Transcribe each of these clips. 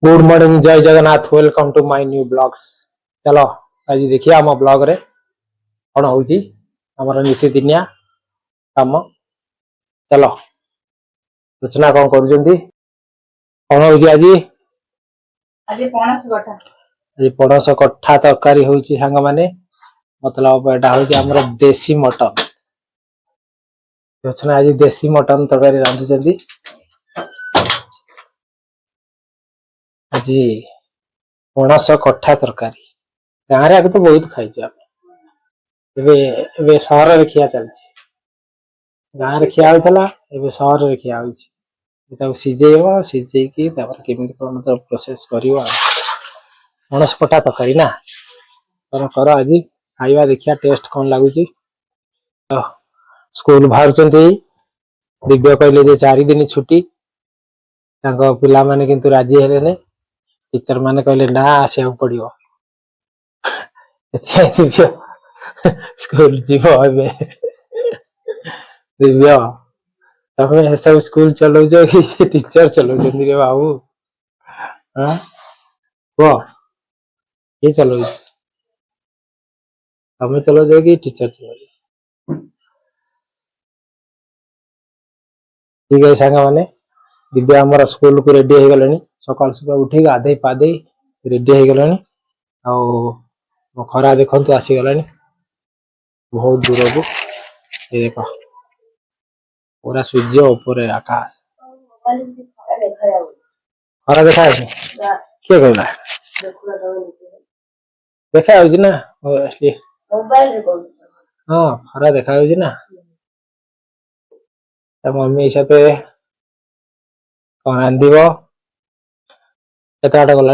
Good morning Jai Jagannath welcome to my new blogs. चलो आज देखिए आम ब्लॉग रे कौन हूँ आमर नीतिदिनिया काम। चलो सूचना कौन कर कौन हूँ आज पणस कठा तरकारी हूँ सांग माने मतलब यहाँ हूँ आमर देसी मटन। सूचना आज देसी मटन तरकारी रांधुंट आज पणस कठा तरकारी गाँव आगे तो बहुत खाई सहर में खिया चलती गाँव में खिया होता सहर में खिया सिझेब सिझेकी केमी कौन प्रोसेस कर पणस कठा तरकारी ना कर कर आज खाଇବା देखिया टेस्ट कौन लगुच। स्कूल बाहर दिव्य कहले 4 दिन छुट्टी पिला माने किंतु राजी हेले टीचर माने कहले ना आसिया पड़ो दिव्य स्कूल जीव दिव्य तमें सब स्कूल चलाऊ कि टीचर चलाऊ रे बाबू हाँ कह ये चलाऊ तमें चलाऊ कि टीचर चलाऊ। ठीक है सांग मैंने दिव्या आमर स्कूल को रेडी हो गले सकाल सकाल उठी गाधे पाधे रेडी हो गले खरा देखु आसीगला बहुत दूर को ये देख पूरा सूर्य ऊपर आकाश खरा देखा किए कहला देखा ना हाँ खरा देखा ना मम्मी साथ कौन रांधिब केत गला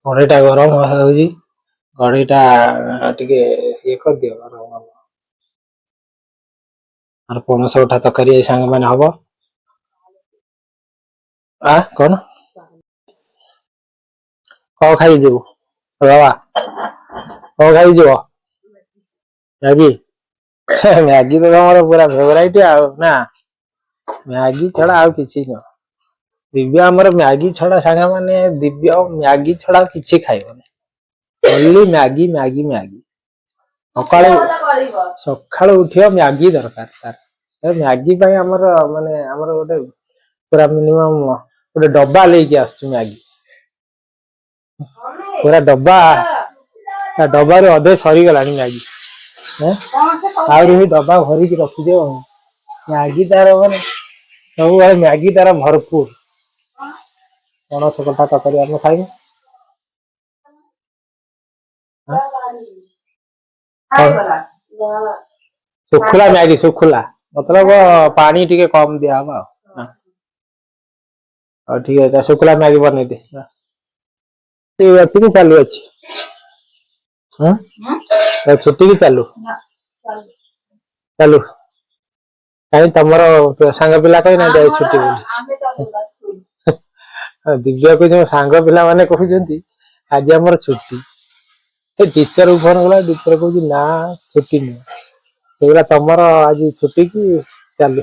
कड़ईटा गरम कड़ईटा ये कर दियो गरम और पणस कठा तरकारी सांग मैंने हम आ कौन कौ खाई जीव बाबा कौ खाई जीव मैगी मैगी तो तुम पूरा फेवराइट ना मैगी छड़ा आ किसी न दिव्य आमर मैगी छड़ा सांग माने दिव्य मैगी छड़ा किसी खाइबनी ओनली मैगी मैगी मैगी सकाल उठियो मैगी दरकार तार मैगी पाई आमर माने आमर गोटे पूरा मिनिमम गोटे डब्बा लेके आसु मैगी पूरा डब्बा डब्बा रे अधे सरी गलानी मैगी आउरी डब्बा भरिक रखिदे मैगी तार माने सब मैगी तार भरपूर पणस कठा तरकारी आम खाइबे सुखुला मैगी सुखुला मतलब पानी टिके कम दिया ठीक है सुखुला मैगी बन दे ठीक अच्छी कि चालू अच्छी छुट्टी की चालू चालू कहीं तुम सांग पिला कही ना जाए छुट्टी बोली दिव्या को जो सांग पिला माने कहते आज आमर छुट्टी टीचर फोन कला टीचर कह ना छुट्टी नुह तुम आज छुट्टी की चालू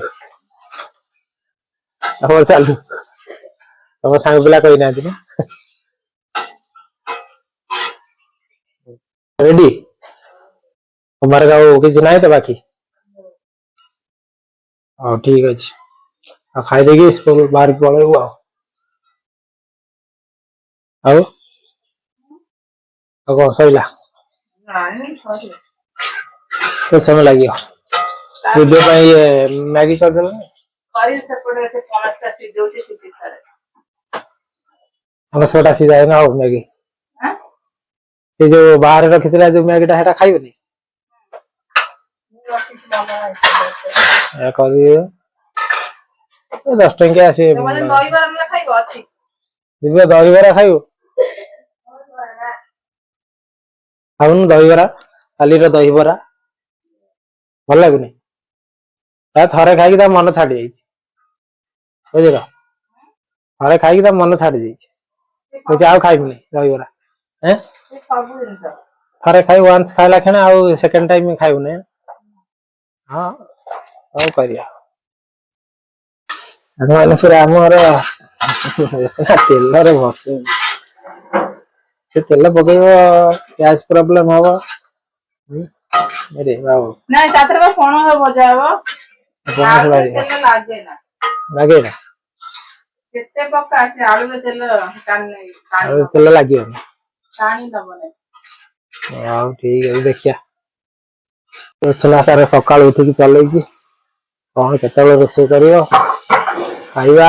तुम चालू तुम सांग पिला कही ना रेडी हमारे किसी ना तो बाकी हाँ ठीक अच्छे खाई देगी स्कूल बाहर पलू कौन सैला कुछ समय लगे वीडियो मैगी कर पणसटा सीधा ना हो मैगी ये जो बाहर रखी जो मैगीटा है खाइबनी कर 10 टंकिया आस दिव्य दहीबरा खाइब खाऊन दहीबरा काली दहीबरा भल लगुनि थे खाई मन छाड़ी बुझल थे खाई मन छाड़ी आउ खाइबनी दहीबरा थे खाई वन्स खाइला खेण आउ सेकेंड टाइम खाइबनी हाँ कर ମାନେ ପୁରା ଆମର ତେଲରେ ବସୁ ସେ ତେଲ ପକେଇବ ଗ୍ୟାସ ପ୍ରୋବ୍ଲେମ ହବ। अरे वाह नहीं तातर बा कोन भजा हबो पणस आलू भाई तेल लागे ना लगे ना केते पक्का से आलू रे तेल कान नहीं और तेल लगे पानी दबने ଆଉ ଠିକ ଅଛି ଦେଖିଆ ଚଲା ତାର ସକାଳୁ ଉଠିକି ଚଲେଇକି କଣ କେତେବେଳେ ରୋଷେଇ କରିବ ଖାଇବା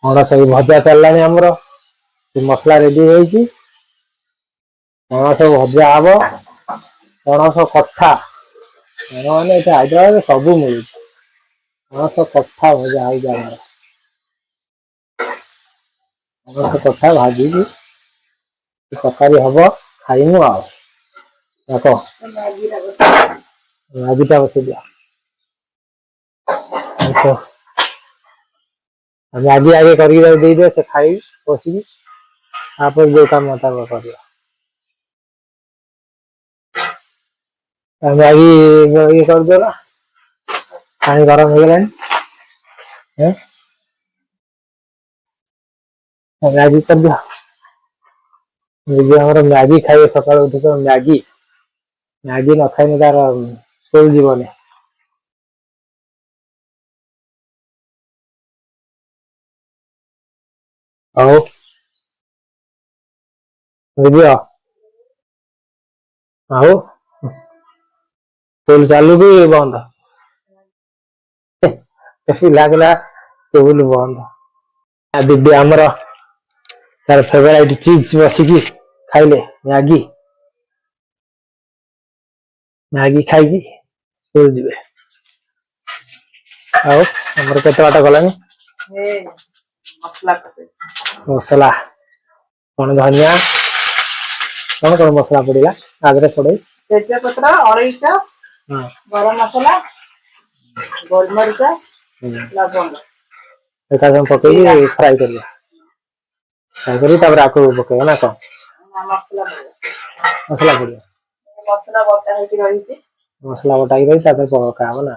କଣ ସବୁ ଭଜା ଚାଲିଲାଣି ଆମର ମସଲା ରେଡି ହେଇଛି କଣ ସବୁ ଭଜା ହବ ପଣସ କଠା ମାନେ ଏଠି ହାଇଦ୍ରାବାଦରେ ସବୁ ମିଳୁଛି ପଣସ କଠା ଭଜା ହେଇଛି ଆମର ପଣସ କଠା ଭାଜିକି ତରକାରୀ ହବ ଖାଇମୁ ଆଉ ଦେଖ ମ୍ୟାଗିଟା ବସେଇ ଦିଅ ମ୍ୟାଗି ଆଗେ କରିକି ଦେଇଦିଅ ସେ ଖାଇ ବସିକି ତାପରେ ଯୋଉ କାମ ତାକୁ କରିବ ମ୍ୟାଗି ଇଏ କରିଦିଅ ନା ପାଣି ଗରମ ହେଇଗଲାଣି ମ୍ୟାଗି କରିଦିଅ ଆମର ମ୍ୟାଗି ଖାଇବେ ସକାଳୁ ଉଠି ତ ମ୍ୟାଗି ମ୍ୟାଗି ନ ଖାଇଲେ ତାର ଶୋଇ ଯିବନି ଆଉ ବୁଝିବ ଆଉ ସ୍କୁଲ ଚାଲୁ କି ବନ୍ଦ ଲାଗିଲା ସ୍କୁଲ ବନ୍ଦ ଦିଦି ଆମର ତାର ଫେଭରାଇଟ ଚିଜ ବସିକି ଖାଇଲେ ମ୍ୟାଗି ମ୍ୟାଗି ଖାଇକି ସ୍କୁଲ ଯିବେ ଆଉ ଆମର କେତେ ବାଟ ଗଲାଣି ମସଲା କଣ ଧନିଆ କଣ କଣ ମସଲା ପଡିଲା ଆଗରେ ପଡେ तेजपत्र अरेइच गरम मसला गोलमरिच लवंग एका सब पकेई फ्राई करिया फ्राई करी तापर आको पकेइबा ना कौन मसला पड़िया मसला बटा हेकी रहिछि मसला बटा ही रही तापर पकाबो ना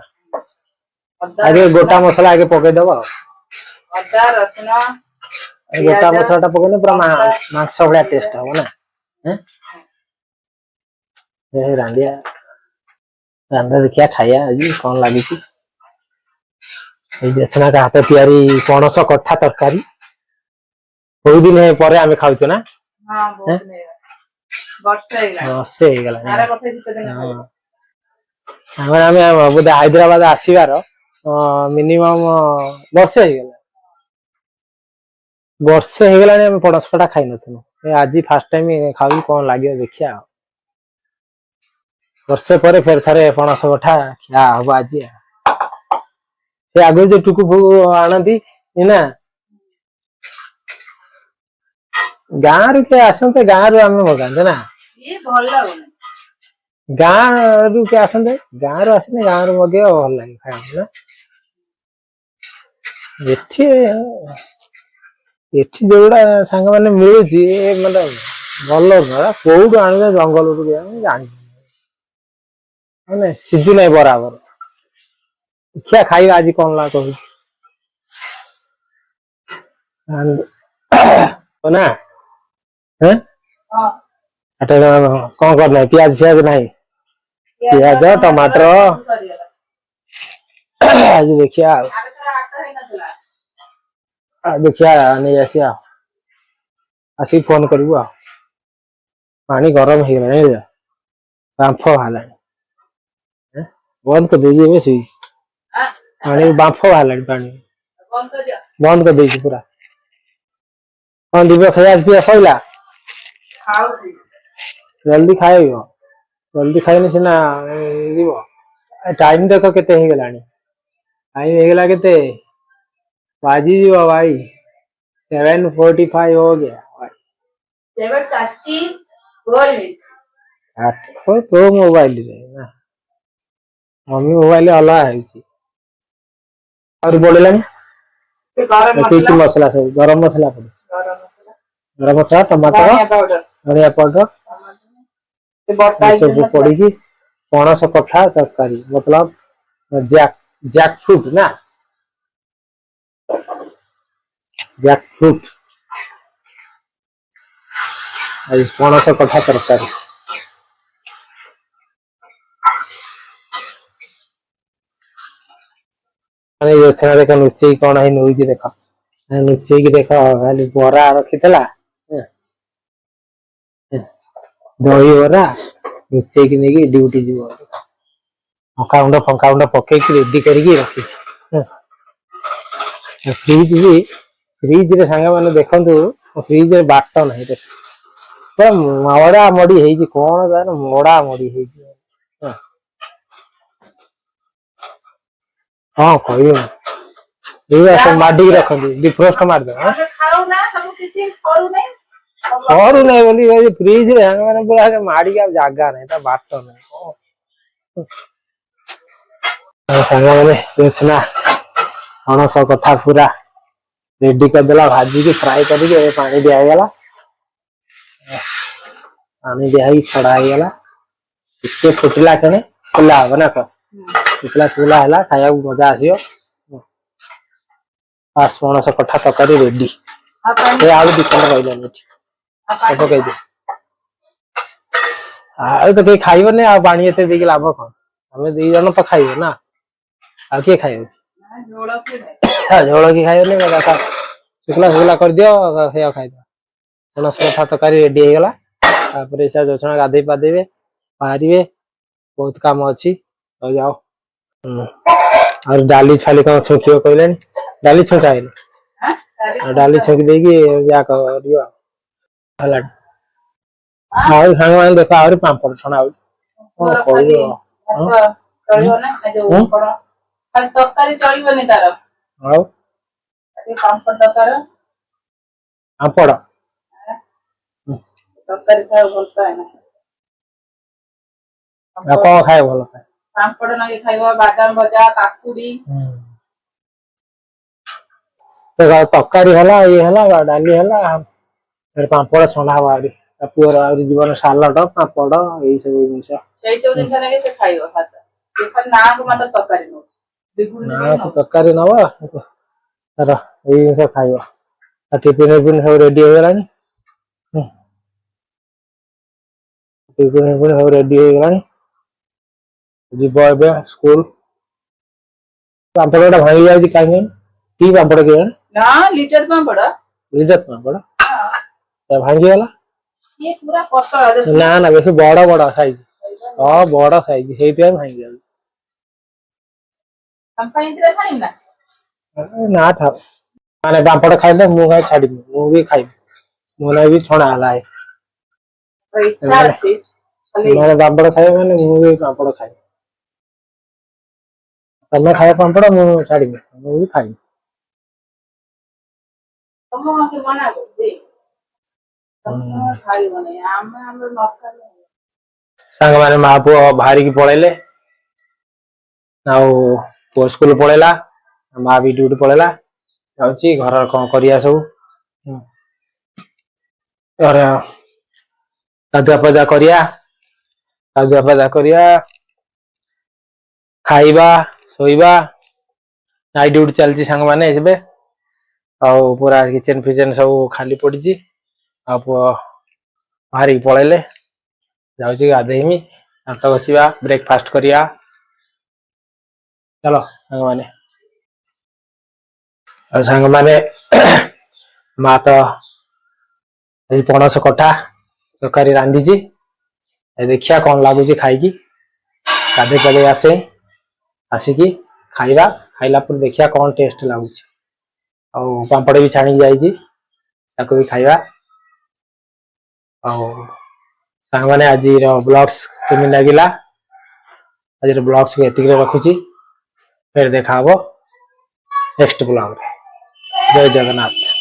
आगे गोटा मसला आगे पकेई दबो अदा रसुन गोटा मसला टा पकेने पूरा मांस भलिया टेस्ट हो ना हैं ए रांडिया रांधा देखिया खाया आज कौन लागी जेसना का हाथ तैयारी पणस कठा तरकारी बहुत दिन पर आम खाऊ ना हां बहुत दिन वर्षे बोधे हैदराबाद आसबार मिनिमम वर्षे होगा पणस कठा खाई नु आज फास्ट टाइम खाऊ कौन लगे देखिया वर्षे पर फिर थे पणस कठा क्या हम आज से आगे जो टुकु फुकु आनती ना गाँ रु किए आसते गाँ रु आम मगाते ना गाँ रु किए आसते गाँ रु आसने गाँ रु मगे भल लगे खाया एठी जोड़ा सांग मैंने मिलूँ मतलब भल ना कौटू आने जंगल जानी सीजु ना बराबर देखिया खाଇବା आज कौन ला कहू ना कौन करना प्याज फ्याज नहीं प्याज टमाटर आज देखिया देखिया नहीं आसिया आसी फोन करू पानी गरम हो गला बांफ बाहर बंद कर दीजिए बेसी पानी बांफ बाहर पानी बंद कर दीजिए पूरा कौन दिव्य खाया पिया सैला जल्दी खाइब जल्दी खाइने सीना टाइम देख केते हो गलानी टाइम हो गला केते बाजी जीव भाई 7:45 हो गया भाई 7:34 तो मोबाइल रे ना मम्मी मोबाइल अलग है और बोलेलानी मसला सब गरम मसला पड़े गरम मसला टमाटर धनिया पाउडर सब पड़ी पणस कठा तरकारी मतलब जैक फ्रूट ना ଜ୍ୟାକଫ୍ରୁଟ ଆଜି ପଣସ କଠା ତରକାରୀ। ମାନେ ଏ ଛଣା ଦେଖ ଲୁଚେଇକି କଣ ହେଇ ନଉଛି ଦେଖ, ଲୁଚେଇକି ଦେଖ ଖାଲି ବରା ରଖିଥିଲା ଦହିବରା ଲୁଚେଇକି ନେଇକି ଡ୍ୟୁଟି ଯିବ। ଫଙ୍କା ଗୁଣ୍ଡ ପକେଇକି ରେଡି କରିକି ରଖିଛି। ଫ୍ରିଜରେ ସାଙ୍ଗମାନେ ଦେଖନ୍ତୁ ଫ୍ରିଜରେ ବାଟ ନାହିଁ। ପୁରା ମଡା ମଡି ହେଇଛି, କଣ ତାର ମଡା ମଡି ହେଇଛି। ହଁ କହିବ ଏଇ ସବୁ ମାଡିକି ରଖନ୍ତି ଡିଫ୍ରୋଷ୍ଟ ମାରିଦେବ। ଆମେ ଖାଉନା ସବୁ କିଛି କରୁନାହିଁ। ସରୁ ନାହିଁ ବୋଲି ଫ୍ରିଜରେ ସାଙ୍ଗମାନେ ପୁରା ମାଡିକି ଆଉ ଜାଗା ନାହିଁ, ତା ବାଟ ନାହିଁ। ସାଙ୍ଗମାନେ ସିନା ପଣସ କଠା ପୁରା ରେଡି କରିଦେଲା, ଭାଜିକି ଫ୍ରାଏ କରିକି ଏବେ ପାଣି ଦିଆ ହେଇଗଲା। ପାଣି ଦିଆ ହେଇକି ଛଡା ହେଇଗଲା, ଟିକେ ଫୁଟିଲା କ୍ଷଣି ଖୋଲା ହବ ନା କଣ? ଶୁଖିଲା ହେଲା, ଖାଇବାକୁ ମଜା ଆସିବ। ପଣସ କଠା ତରକାରୀ ରେଡି। ଆଳୁ ଦି ଖଣ୍ଡ ରହିଲାନି ଏଠି ପକେଇଦିଅ। ଆଉ ତ କେହି ଖାଇବନି, ଆଉ ପାଣି ଏତେ ଦେଇକି ଲାଭ କଣ? ଆମେ 2 ଜଣ ତ ଖାଇବ ନା, ଆଉ କିଏ ଖାଇବ? ଝୋଳ କି ଖାଇବନି, ଶୁଖିଲା କରିଦିଅ ସେଇଆ ଖାଇଦିଅ। ପଣସ କଠା ତରକାରୀ ରେଡି ହେଇଗଲା। ତାପରେ ସେ ଯୋଛଣା ଗାଧେଇ ପାଧେଇବେ, ବାହାରିବେ, ବହୁତ କାମ ଅଛି। ହଉ ଯାଅ। ଆଉ ଡାଲି ଛାଲି କଣ ଛୁଙ୍କିବ କହିଲେଣି, ଡାଲି ଛୁଙ୍କା ହେଇନି। ଡାଲି ଛୁଙ୍କି ଦେଇକି ଯାହା କରିବ ହେଲା। ଆଉ ସାଙ୍ଗମାନେ ଦେଖ ଆହୁରି ପାମ୍ପଡ଼ ଛଣା ହଉଛି। ତରକାରୀ ଚଳିବନି ତାର, ଆଉ ପାମ୍ପଡ ଦରକାର। ପାମ୍ପଡ଼ ତରକାରୀ ଖାଇବାକୁ ଭଲ ପାଏନା। ଆଉ କଣ ଖାଇବ ଭଲ ପାଏ? ପାମ୍ପଡ଼ ନଗେଇ ଖାଇବ, ବାଦାମ ଭଜା, କାକୁଡି। ତରକାରୀ ହେଲା, ଇଏ ହେଲା, ଡାଲି ହେଲା, ପାମ୍ପଡ଼ ଛଣା ହବ ଆହୁରି। ତା ପୁଅର ଆହୁରି ଜୀବନ ସାଲଡ, ପାମ୍ପଡ, ଏଇ ସବୁ ଜିନିଷ। ସେଇ ସବୁ ଜିନିଷ ନେଇକି ସେ ଖାଇବ ଭାତ। ସେ ଖାଲି ନାଁକୁ ମାତ୍ର ତରକାରୀ ନଉଛି। ତରକାରୀ ନବ, ତାର ଏଇ ଜିନିଷ ଖାଇବ। ଟିଫିନ ସବୁ ରେଡି ହେଇଗଲାଣି। ଟିଫିନ ସବୁ ରେଡି ହେଇଗଲାଣି, ଯିବ ଏବେ ସ୍କୁଲ। ପାମ୍ପଡ ଗୁଡା ଭାଙ୍ଗି ଯାଉଛି କାହିଁକି? କି ପାମ୍ପଡ କେଜାଣି? ନା ଲିଜତ ପାମ୍ପଡ। ଲିଜତ ପାମ୍ପଡ ଭାଙ୍ଗିଗଲା। ପୁରା ପତଳା। ନା ନା ବେଶୀ ବଡ ବଡ ସାଇଜ, ହଁ ବଡ ସାଇଜ, ସେଇଥିପାଇଁ ଭାଙ୍ଗି ଯାଉଛି। ନା ଥାଉ, ମାନେ ପାମ୍ପଡ଼ ଖାଇଲେ ମୁଁ କାଇଁ ଛାଡିବି, ମୁଁ ବି ଖାଇବି। ମୋ ଲାଗି ବି ଛଣା ହେଲା। ଇଚ୍ଛା ଅଛି। ମାନେ ପାମ୍ପଡ଼ ଖାଇବ ମାନେ ମୁଁ ବି ପାମ୍ପଡ଼ ଖାଇବି। ତମେ ଖାଇବ ପାମ୍ପଡ଼, ମୁଁ ଛାଡିବି, ମୁଁ ବି ଖାଇବି। ମନା କରୁଛି ଖାଇବନି, ଆମେ ଆମର ନ ଖାଇଲେ। ସାଙ୍ଗମାନେ ମା ପୁଅ ବାହାରିକି ପଳେଇଲେ। ଆଉ ପୁଅ ସ୍କୁଲ ପଳେଇଲା, ମା ବି ଡ୍ୟୁଟି ପଳେଇଲା। ଯାଉଛି ଘରର କଣ କରିବା ସବୁ। ଘର ଗାଧୁଆ ପାଧୁଆ କରିବା, ଖାଇବା, ଶୋଇବା। ନାଇଟ୍ ଡ୍ୟୁଟି ଚାଲିଛି ସାଙ୍ଗମାନେ ଯିବେ। ଆଉ ପୁରା କିଚେନ ଫିଚେନ ସବୁ ଖାଲି ପଡିଛି। ଆଉ ପୁଅ ବାହାରିକି ପଳେଇଲେ, ଯାଉଛି ଗାଧେଇମି, ଦାନ୍ତ ଘଷିବା, ବ୍ରେକଫାଷ୍ଟ କରିବା। ଚାଲ ସାଙ୍ଗମାନେ। ଆଉ ସାଙ୍ଗମାନେ ମା ତ ଏଇ ପଣସ କଠା ତରକାରୀ ରାନ୍ଧିଛି। ଦେଖିବା କଣ ଲାଗୁଛି ଖାଇକି, ଗାଧେଇ ପାଧେଇ ଆସେ। ଆସିକି ଖାଇବା, ଖାଇଲା ପରେ ଦେଖିବା କଣ ଟେଷ୍ଟ ଲାଗୁଛି। ଆଉ ପାମ୍ପଡ଼ ବି ଛାଣିକି ଯାଇଛି, ତାକୁ ବି ଖାଇବା। ଆଉ ସାଙ୍ଗମାନେ ଆଜିର ବ୍ଲଗସ୍ କେମିତି ଲାଗିଲା? ଆଜିର ବ୍ଲଗକୁ ଏତିକିରେ ରଖୁଛି, ଫେର ଦେଖା ହବ ନେକ୍ସଟ ବ୍ଲଗରେ। ଜୟ ଜଗନ୍ନାଥ।